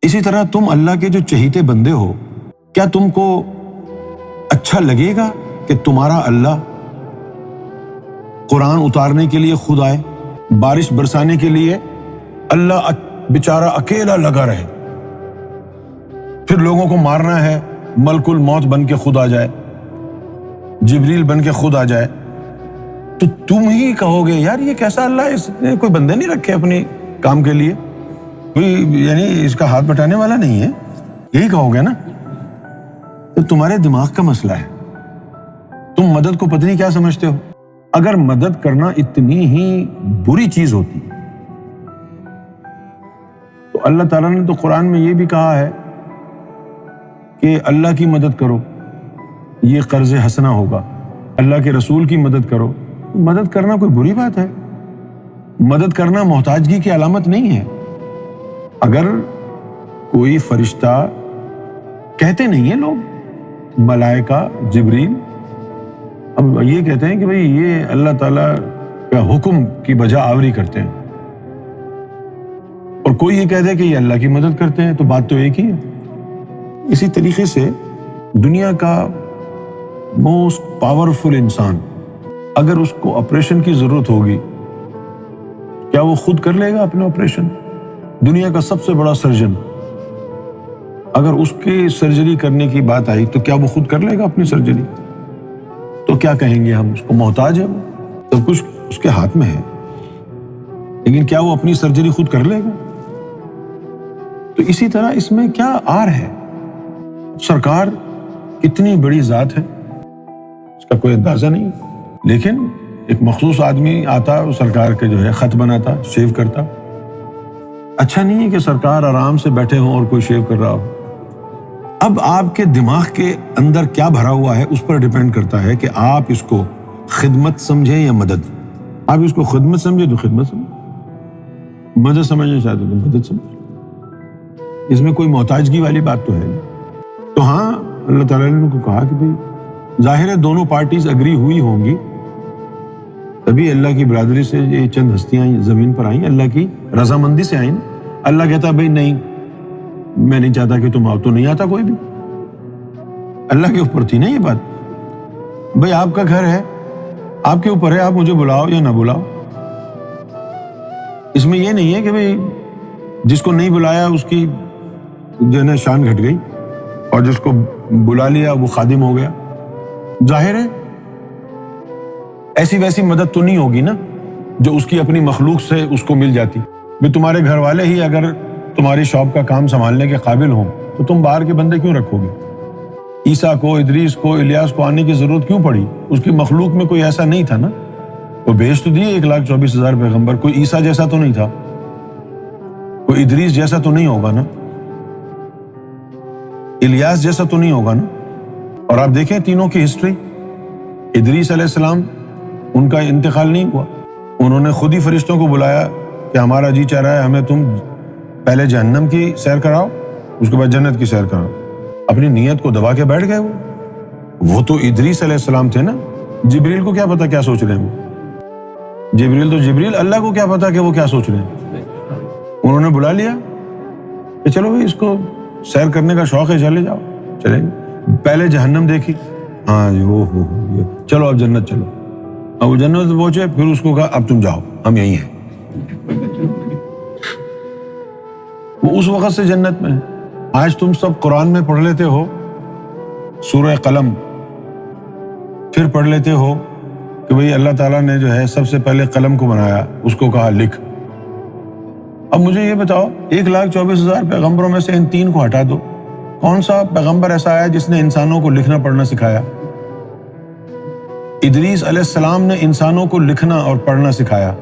اسی طرح تم اللہ کے جو چہیتے بندے ہو، کیا تم کو اچھا لگے گا کہ تمہارا اللہ قرآن اتارنے کے لیے خود آئے، بارش برسانے کے لیے اللہ بیچارہ اکیلا لگا رہے، پھر لوگوں کو مارنا ہے ملک الموت بن کے خود آ جائے، جبریل بن کے خود آ جائے، تو تم ہی کہو گے یار یہ کیسا اللہ ہے، اس نے کوئی بندے نہیں رکھے اپنے کام کے لیے، کوئی یعنی اس کا ہاتھ بٹانے والا نہیں ہے، یہی کہو گے نا؟ تو تمہارے دماغ کا مسئلہ ہے، تم مدد کو پتہ نہیں کیا سمجھتے ہو۔ اگر مدد کرنا اتنی ہی بری چیز ہوتی تو اللہ تعالیٰ نے تو قرآن میں یہ بھی کہا ہے کہ اللہ کی مدد کرو، یہ قرض حسنہ ہوگا، اللہ کے رسول کی مدد کرو۔ مدد کرنا کوئی بری بات ہے؟ مدد کرنا محتاجگی کی علامت نہیں ہے۔ اگر کوئی فرشتہ، کہتے نہیں ہیں لوگ، ملائکہ، جبریل، اب یہ کہتے ہیں کہ بھئی یہ اللہ تعالیٰ کا حکم کی بجا آوری کرتے ہیں، اور کوئی یہ کہتے ہیں کہ یہ اللہ کی مدد کرتے ہیں، تو بات تو ایک ہی ہے۔ اسی طریقے سے دنیا کا موسٹ پاورفل انسان، اگر اس کو آپریشن کی ضرورت ہوگی، کیا وہ خود کر لے گا اپنا آپریشن؟ دنیا کا سب سے بڑا سرجن، اگر اس کے سرجری کرنے کی بات آئی تو کیا وہ خود کر لے گا اپنی سرجری؟ تو کیا کہیں گے ہم اس کو؟ محتاج ہے، وہ سب کچھ اس کے ہاتھ میں ہے، لیکن کیا وہ اپنی سرجری خود کر لے گا؟ تو اسی طرح اس میں کیا آر ہے؟ سرکار کتنی بڑی ذات ہے، اس کا کوئی اندازہ نہیں، لیکن ایک مخصوص آدمی آتا، سرکار کے جو ہے خط بناتا، شیو کرتا۔ اچھا نہیں ہے کہ سرکار آرام سے بیٹھے ہوں اور کوئی شیو کر رہا ہو۔ اب آپ کے دماغ کے اندر کیا بھرا ہوا ہے اس پر ڈیپینڈ کرتا ہے کہ آپ اس کو خدمت سمجھیں یا مدد۔ آپ اس کو خدمت سمجھیں تو خدمت سمجھیں، مدد سمجھنا چاہتے تو مدد سمجھیں، اس میں کوئی محتاجگی والی بات تو ہے نہیں۔ تو ہاں، اللہ تعالیٰ نے ان کو کہا کہ بھئی ظاہر ہے دونوں پارٹیز اگری ہوئی ہوں گی، تبھی اللہ کی برادری سے یہ چند ہستیاں زمین پر آئیں، اللہ کی رضامندی سے آئیں۔ اللہ کہتا بھئی نہیں، میں نہیں چاہتا کہ تم آؤ، تو نہیں آتا کوئی بھی۔ اللہ کے اوپر تھی نا یہ بات، بھئی آپ کا گھر ہے، آپ کے اوپر ہے، آپ مجھے بلاؤ یا نہ بلاؤ۔ اس میں یہ نہیں ہے کہ بھئی جس کو نہیں بلایا اس کی جو ہے نا شان گھٹ گئی، اور جس کو بلا لیا وہ خادم ہو گیا۔ ظاہر ہے ایسی ویسی مدد تو نہیں ہوگی نا جو اس کی اپنی مخلوق سے اس کو مل جاتی۔ بھی تمہارے گھر والے ہی اگر تمہاری شاپ کا کام سنبھالنے کے قابل ہوں تو تم باہر کے بندے کیوں رکھو گے؟ عیسیٰ کو، ادریس کو، الیاس کو آنے کی ضرورت کیوں پڑی؟ اس کی مخلوق میں کوئی ایسا نہیں تھا نا، وہ بھیج تو دیے 1,24,000 پیغمبر، کوئی عیسیٰ جیسا تو نہیں تھا، کوئی ادریس جیسا تو نہیں ہوگا نا، الیاس جیسا تو نہیں ہوگا نا۔ اور آپ دیکھیں تینوں کی ہسٹری، ادریس علیہ السلام، ان کا انتقال نہیں ہوا، انہوں نے خود ہی فرشتوں کو بلایا کہ ہمارا جی چاہ رہا ہے ہمیں تم پہلے جہنم کی سیر کراؤ، اس کے بعد جنت کی سیر کراؤ۔ اپنی نیت کو دبا کے بیٹھ گئے وہ تو ادریس علیہ السلام تھے نا، جبریل کو کیا پتا کیا سوچ رہے ہیں وہ، جبریل اللہ کو کیا پتا کہ وہ کیا سوچ رہے ہیں۔ انہوں نے بلا لیا کہ چلو بھائی اس کو سیر کرنے کا شوق ہے، چلے جاؤ، چلیں گے۔ پہلے جہنم دیکھی، ہاں جی وہ چلو اب جنت چلو، اب وہ جنت پہنچے، پھر اس کو کہا اب تم جاؤ، ہم یہی ہیں۔ وہ اس وقت سے جنت میں ہے۔ آج تم سب قرآن میں پڑھ لیتے ہو سورہ قلم، پھر پڑھ لیتے ہو کہ بھئی اللہ تعالیٰ نے جو ہے سب سے پہلے قلم کو بنایا، اس کو کہا لکھ۔ اب مجھے یہ بتاؤ 1,24,000 پیغمبروں میں سے ان 3 کو ہٹا دو، کون سا پیغمبر ایسا آیا جس نے انسانوں کو لکھنا پڑھنا سکھایا؟ ادریس علیہ السلام نے انسانوں کو لکھنا اور پڑھنا سکھایا۔